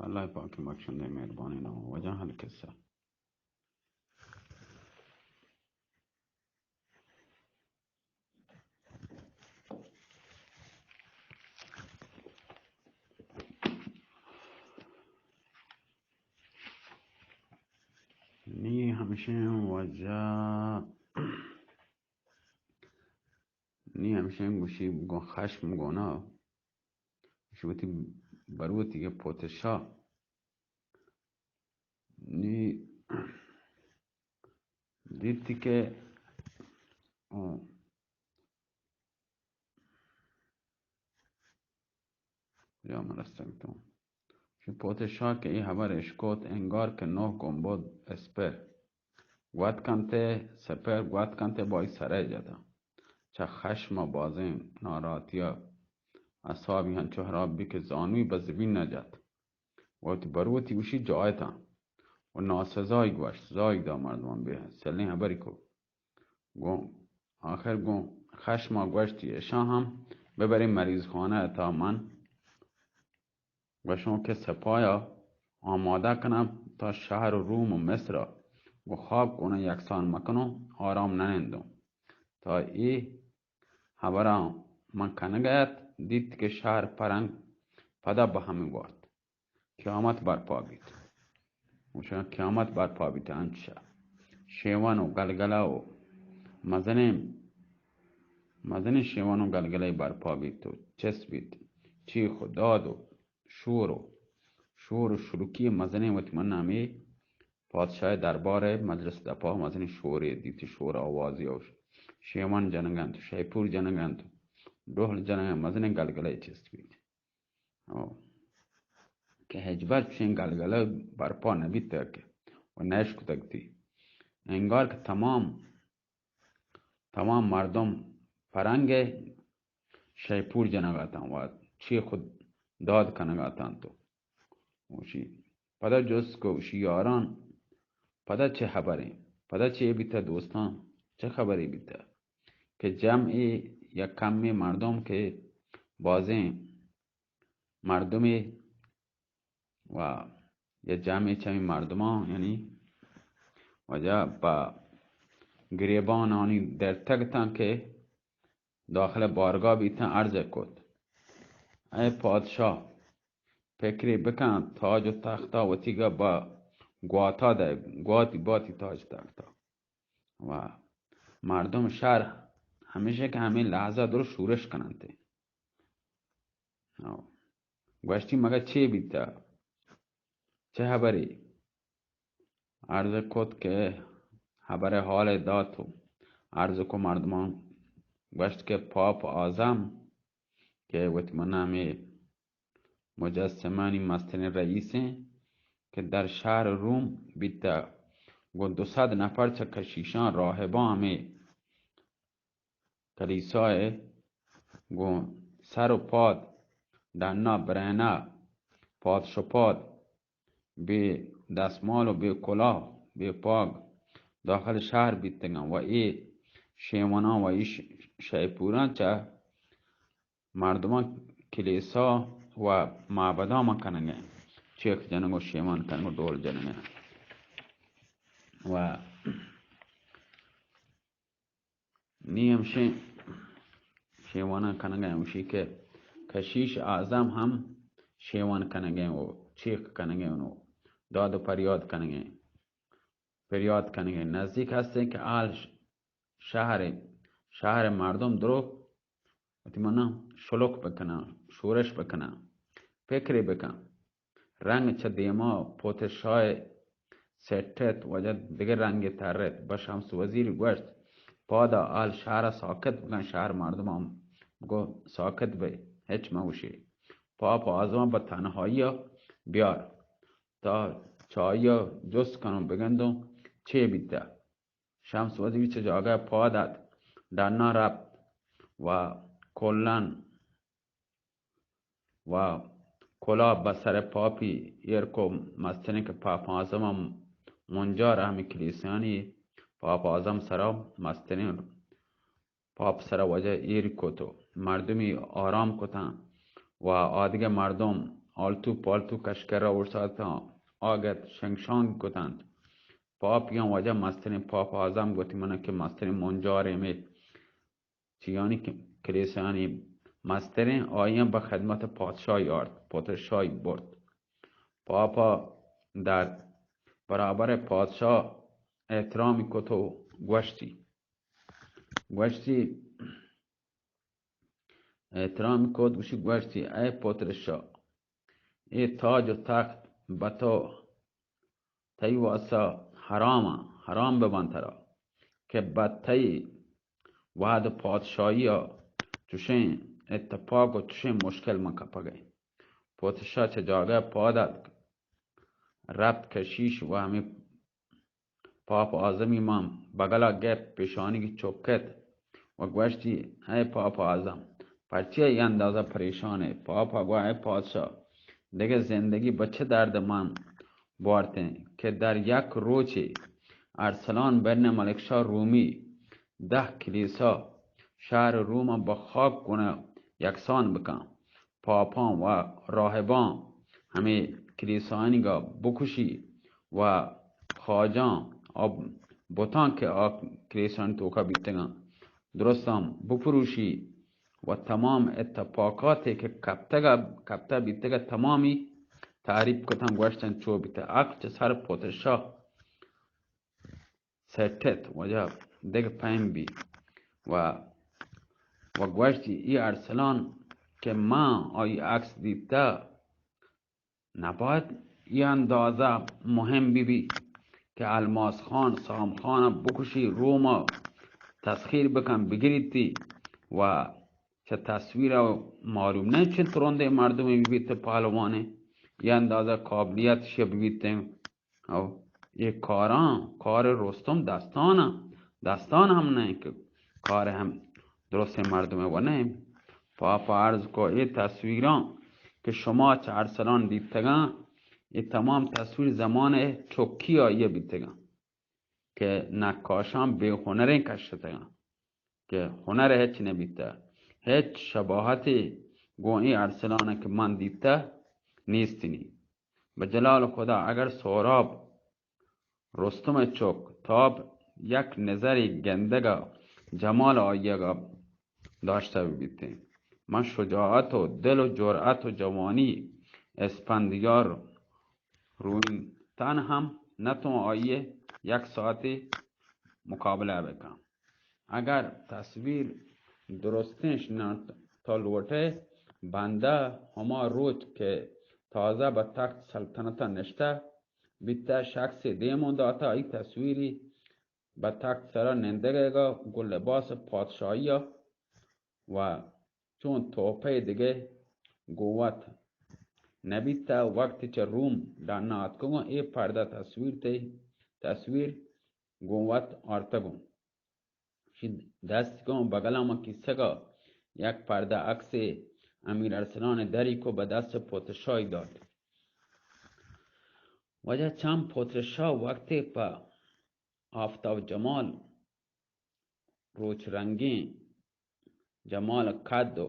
الله پاک بخشنده مهربانی نام وجه هر کسا نی همیشه وجه نی همیشه گوشی بگو خشم گونا شوتی بروتی که پوتشا نی دیتی که یا من رستم شو پوتشا که ای خبر اشکوت انگار که نه گنبد اسپر گوت کنته سپر گوت کنته بای سره جدا چه خشم بازیم ناراتیا اصابی هنچو هرابی که زانوی به زبین نجد وقتی بروتی وشی جایتا و ناسزای گوشت زای دا مردمان به سلین خبری کو گو آخر گو خشم گوشتی اشا هم ببریم مریض خانه تا من گوشون که سپایا آماده کنم تا شهر و روم و مصر و خواب کنه یکسان مکنو آرام ننندم تا ای خبر من کنگیت دید که شهر پرنگ پدا به همین وقت قیامت برپا بید وشون قیامت برپا بید انچه شیوان و گلگله و مزن شیوان و گلگله برپا بید و چس بید چیخ و داد و شور و شروکی مزن وطمن نامی پادشاه دربار مجلس دپا مزن شوری دیتی شور آوازی و شیوان جنگند شیپور جنگند دوهل جنگند مزن گلگله چس بید که هجبر چین گلگله برپا نبید ترکه و نشک تکتی انگار که تمام مردم پرنگ شیپور جنگاتن و چی خود داد کنگاتن تو وشی پدا جز که وشی یاران پدا چه خبری پدا چه بیتا دوستان چه خبری بیتا که جمعی یا کمی مردم که بازی مردمی و یا جمعی چمی مردمان یعنی وجه با گریبان آنی در تگتن که داخل بارگاه بیتن عرض کد ای پادشاه فکری بکن تاج و تختا و تیگا با گواتا ده گواتی باتی تاج تختا و مردم شهر همیشه که همین لحظه در شورش کننده گوشتی مگه چی بیتا چه خبری عرض کد که خبر حال داد و عرض کو مردمان گوشت که پاپ آزم که وطمن نامی مجسمانی مستن رئیسه که در شهر روم بیتا گو 200 نفر چه کشیشان راهبان همی کلیسای گو سر و پاد دنا برهنه پاد شپاد به دستمال و به کلاه به پاگ داخل شهر بیتگن و ای شیمانان و ای شیپوران چه مردمان کلیسا و معبدا ما کننگه چیخ جنگ و شیمان کننگ و دول جنگه و نیم شیوان کننگه وشی که کشیش اعظم هم شیوان کننگه و چیخ کننگه و داد و پریاد کننگه نزدیک هسته که آل شهر مردم درو اتمنى شلوک بکنن شورش بکنن فکری بکن رنگ چه دیما پوتشای ستت وجد دیگه رنگ ترت بشمس وزیر گوشت پادا آل شهر ساکت بکن شهر مردم هم بگو ساکت بی هیچ موشی پاپ آزمان با تنهایی بیار تا چایی جست کنم بگندم چه بیده شمس وزیر چه جاگه پادت دانا رفت و کلن و کلا بسر پاپی ایرکو مستنی که پاپ آزم منجا رحمی کلیسیانی پاپ آزم سرا مستنی پاپ سرا وجه ایرکو تو مردمی آرام کتن و آدیگه مردم آلتو پالتو کشکر را ورساتا آگت شنگشانگ کتند پاپیان وجه مسترین پاپ آزم گوتی منه که مسترین منجاره می چیانی که کلیسانی مسترین آیان به خدمت پادشاهی آرد پادشاهی برد پاپا در برابر پادشاه احترامی کت و گوشتی احترامی کت گوشتی ای پادشاه ای تاج و تخت به تو تی واسه حرام ببند ترا که بدتی وعد پادشاهی ها چوشین اتفاق و چوشین مشکل من کپگه پادشاه چه جاگه پادد ربط کشیش و همی پاپ آزمی من بگلا گپ پیشانی کی چوکت و گوشتی ای پاپ آزم پرچه ای اندازه پریشانه پاپا گوه ای پادشاه دیگه زندگی بچه درد من بارته که در یک روچی ارسلان بن ملکشاه رومی 10 کلیسا شهر روم با خاک کنه یکسان بکن پاپان و راهبان همه کلیسانی گا بکشی و خاجان بوتان که کلیسان توکا بیتگن درستم بفروشی و تمام اتفاقاتی که کپتا بیتگه تمامی تعریف کتن گوشتن چو بیته عقل چه سر پادشاه ستت وجه دیگه پیم بی و گوشتی ای ارسلان که من آی عکس دیده نباید ای اندازه مهم بی که الماس خان سام خان بکشی روما تسخیر بکن بگیریتی و چه تصویر معلوم نه چه ترنده مردمی بیت پهلوانه ای اندازه قابلیتش بیته او یہ کار رستم دستان هم نه که کار هم درست مردمه و نه پاپا عرض کو ای تصویران که شما چه ارسلان دیدتگن ای تمام تصویر زمان چوکی آیه بیتگن که نقاشان به هنر کشتگن که هنر هیچ نبیته هیچ شباهتی گوئی ارسلانه که من دیده نیستینی به جلال خدا اگر سهراب رستم چوک تاب یک نظری گندگا جمال آیگا داشته بیته من شجاعت و دل و جرأت و جوانی اسپندیار روی تن هم نتون آیه یک ساعتی مقابله بکن اگر تصویر درستش تا لوٹه بنده هما روز که تازه به تخت سلطنت نشته بیته شخص دیمون داتا ای تصویری به تخت سرا نندگه گل لباس پادشاهی و چون توپه دیگه قوت نبیته وقتی چه روم در ناتکو ای پرده تصویر قوت آرتگو دست کن بگلام کیسه گا یک پرده عکس امیر ارسلان دری کو به دست پادشاهی داد وجه چند پادشاه وقتی پا آفتاب جمال روچ رنگی جمال قد و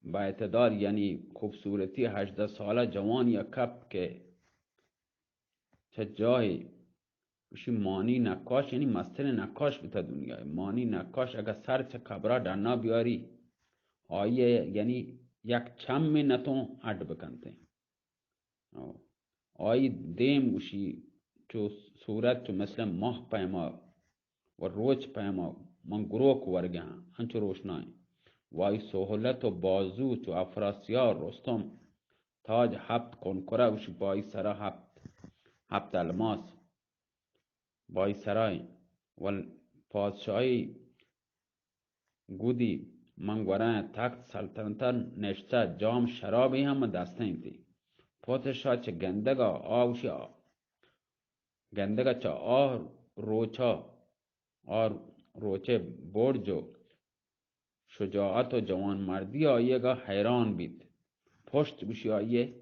با اعتدال یعنی خوبصورتی 18 ساله جوان یا کپ که چه جایی وشی مانی نقاش یعنی مستر نقاش بیتا دنیا مانی نقاش اگر سر چه کبرا درنا بیاری آیه یعنی یک چم نتون اڈ بکنتے آیه دیم وشی چو صورت چو مثل ماه پیما و روچ پیما من گروک ورگه هنچو روشنای وای سهولت و بازو چو افراسیار رستم تاج 7 کنکره وشی بای سرا 7 الماس بای سرای و پادشاهی گودی من گورن تخت سلطنتا نشته جام شرابی هم دسته اینتی پادشاه چه گندگا آوشی گندگا چه روچه برجو شجاعت و جوان مردی آیه حیران بید پشت بشی آیه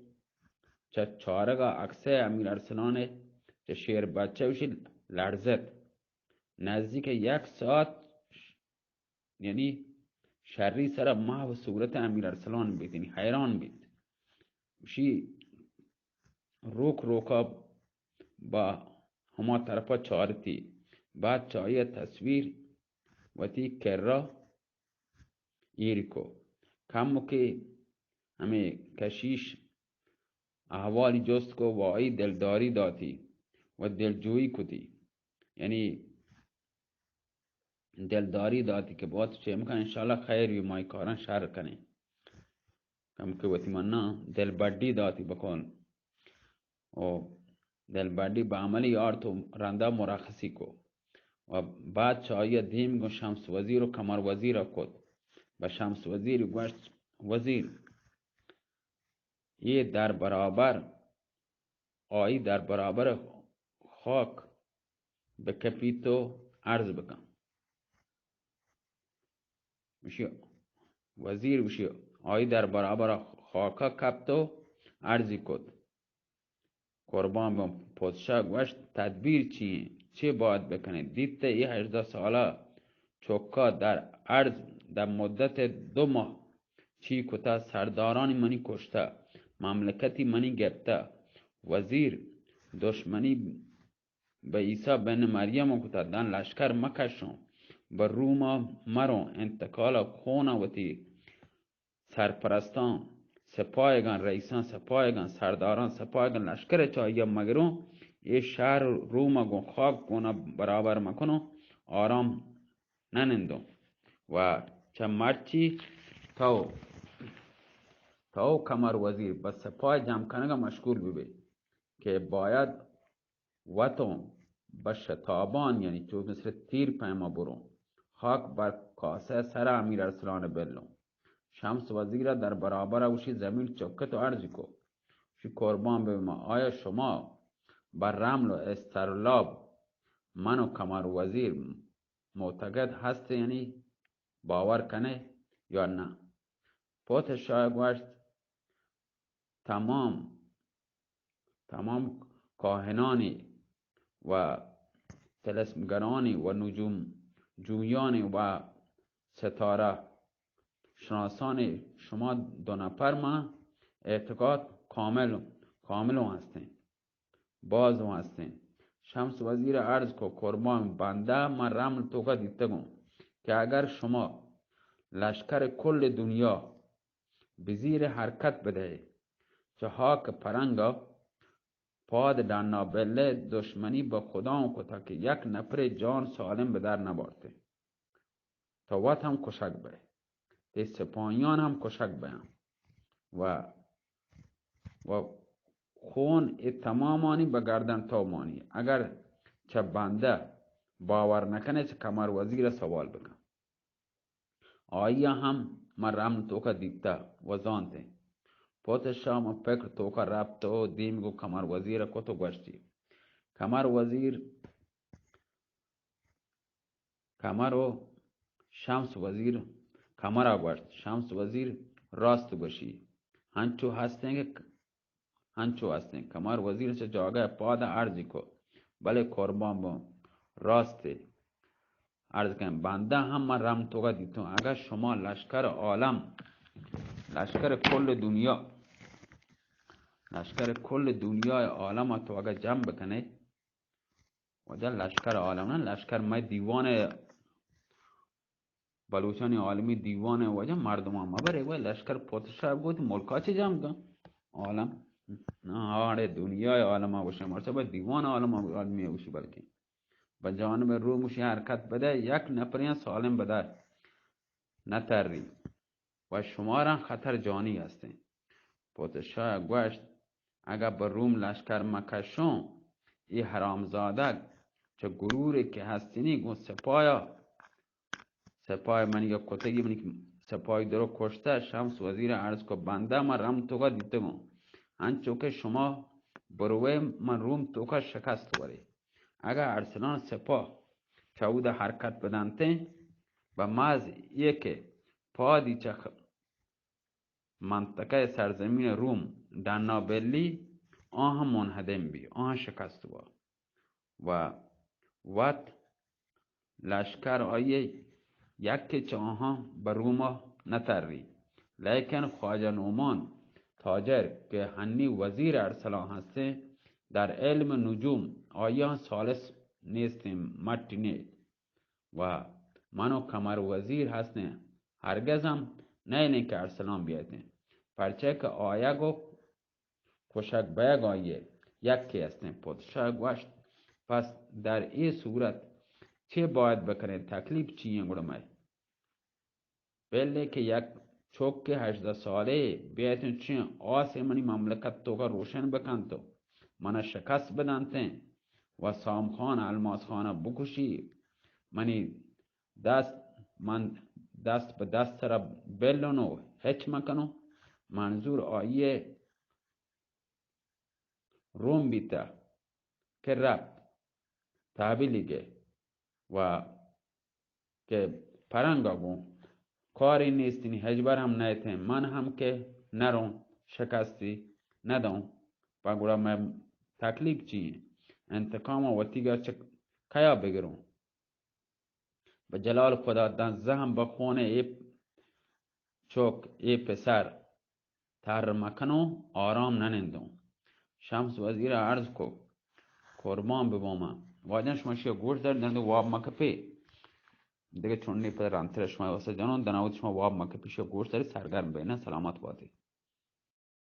چه چارگا عکسه امیر ارسلان چه شیر بچه بشی لرزد نزدیک 1 ساعت یعنی شری سر محو صورت امیر ارسلان بید یعنی حیران بید وشی روک روکا با هما طرفا چارتی بعد چایی تصویر وتی کرا ایرکو کمو که همه کشیش احوالی جست کو و آئی دلداری داتی و دلجویی کتی، یعنی دلداری داتی که باید چه امکان انشاءالله خیر بی مای کاران شر کنه کم که وتی مننا دلبردی داتی بکن و دلبردی به عملی آرتو رنده مرخصی کو و بعد چایی دیم گو شمس وزیر و کمر وزیر کد به شمس وزیر گوشت وزیر یہ در برابر آئی در برابر خاک به کپیتو عرض بکن وشی وزیر وشی آئی در برابر خاکا کپتو عرضی کد قربان به پادشاه گوشت تدبیر چی باید بکنه دیدته یه 18 ساله چوکا در عرض در مدت 2 ماه چی کتا سردارانی منی کشته مملکتی منی گرفته وزیر دشمنی به عیسی بن مریم کتا دن لشکر مکشون به روما مرو انتقال خون وتی سرپرستان سپاهگان رئیسان سپاهگان سرداران سپاهگان لشکر چایی مگرون یہ شهر روما گون خاک گونا برابر مکنو آرام ننندو و چه مرچی تو کمر وزیر بس سپاه جمع کنگا مشغول ببی که باید وطن به شتابان یعنی تو مثل تیر پیما برو خاک بر کاسه سر امیر ارسلان بلو شمس وزیر در برابر اوشی زمین چکت و عرضی کو شی قربان به ما آیا شما بر رمل و استرلاب من و کمر وزیر معتقد هست یعنی باور کنه یا نه پادشاه گوشت تمام کاهنانی و طلسمگرانی و نجوم جویانی و ستاره شناسان شما 2 نفر ما اعتقاد کامل هستین باز هستین شمس وزیر عرض کو قربان بنده من رمل توقع دیتگم که اگر شما لشکر کل دنیا به زیر حرکت بده چه هاک پرنگا پاد دانا بله دشمنی با خدا کتا که یک نفر جان سالم به در نبارته تا وقت هم کشک بره تی سپاهیان هم کشک برن و خون تمامانی به گردن تا مانی اگر چه بنده باور نکنه چه کمر وزیر سوال بکن آیا هم من رمل توکا دیتا و زانته پادشاه ما فکر توکا ربطه و دیمگو کمر وزیر کتو گوشتی کمر و شمس وزیر کمر گوشت شمس وزیر راست گوشی هنچو هستن کمر وزیر چه جاگه پاد عرضی کو بله قربان با راسته عرض کنم بنده هم من رم توگه دیتون اگر شما لشکر عالم لشکر کل دنیای عالم تو اگر جمع بکنه وجه لشکر عالم نه لشکر ما دیوان بلوچانی عالمی دیوان وجه مردم هم بره و لشکر پادشاه بود ملکا چه جمع کن عالم نه آره دنیای عالم ها باشه مرسه باید دیوان عالمی باشی بلکه به جانب رومشی حرکت بده یک نفریان سالم بده نتری و شما را خطر جانی هستین پادشاه گوشت اگر به روم لشکر مکشون ای حرامزاده چه گروری که هستینی گو سپای من یا کتگی منی سپای درو کشته شمس وزیر عرض کو بنده من رم توگا دیده گو انچو که شما بروه من روم توگا شکست وره اگر ارسلان سپاه چود حرکت بدنته و ماز یک پادی چه منطقه سرزمین روم دانا بلی آنها منهدم بی آنها شکست و وقت لشکر آیه یک چه آنها بر روما نتری لیکن خواجه نومان تاجر که هنی وزیر ارسلان هسته در علم نجوم آیا سالس نیستیم متینه و منو کمر وزیر هستیم هرگزم نه که ارسلان بیایدیم پرچه که آیا گفت کشک بیگ آیه یکی هستیم پادشاه گوشت پس در این صورت چه باید بکنه تکلیف چیه گرمه بله که یک چوک 18 ساله بیایتون چیه آسمانی مملکت تو کا روشن بکن تو من شکست بدنته و سامخان الماس خانه بکشی من دست به دست را بلونو هیچ مکنو منظور آیه روم بیتا که رب تحبیلیگه و که پرنگا گو کاری نیستینی هجبر هم نیتیم من هم که نرون شکستی ندون پا من تکلیف چیه انتقام و تیگا کیا بگرون به جلال خدا دنزه هم بخونه ای پسر تر مکنو آرام ننندون شمس وزیر عرض کو قربان ببوما واجن شما شیا گوش در واب مکپی دیگه چون نی پدر انتر شما واسه جانون دناوت شما واب مکپی شیا گوش داری سرگرم بینه سلامت بادی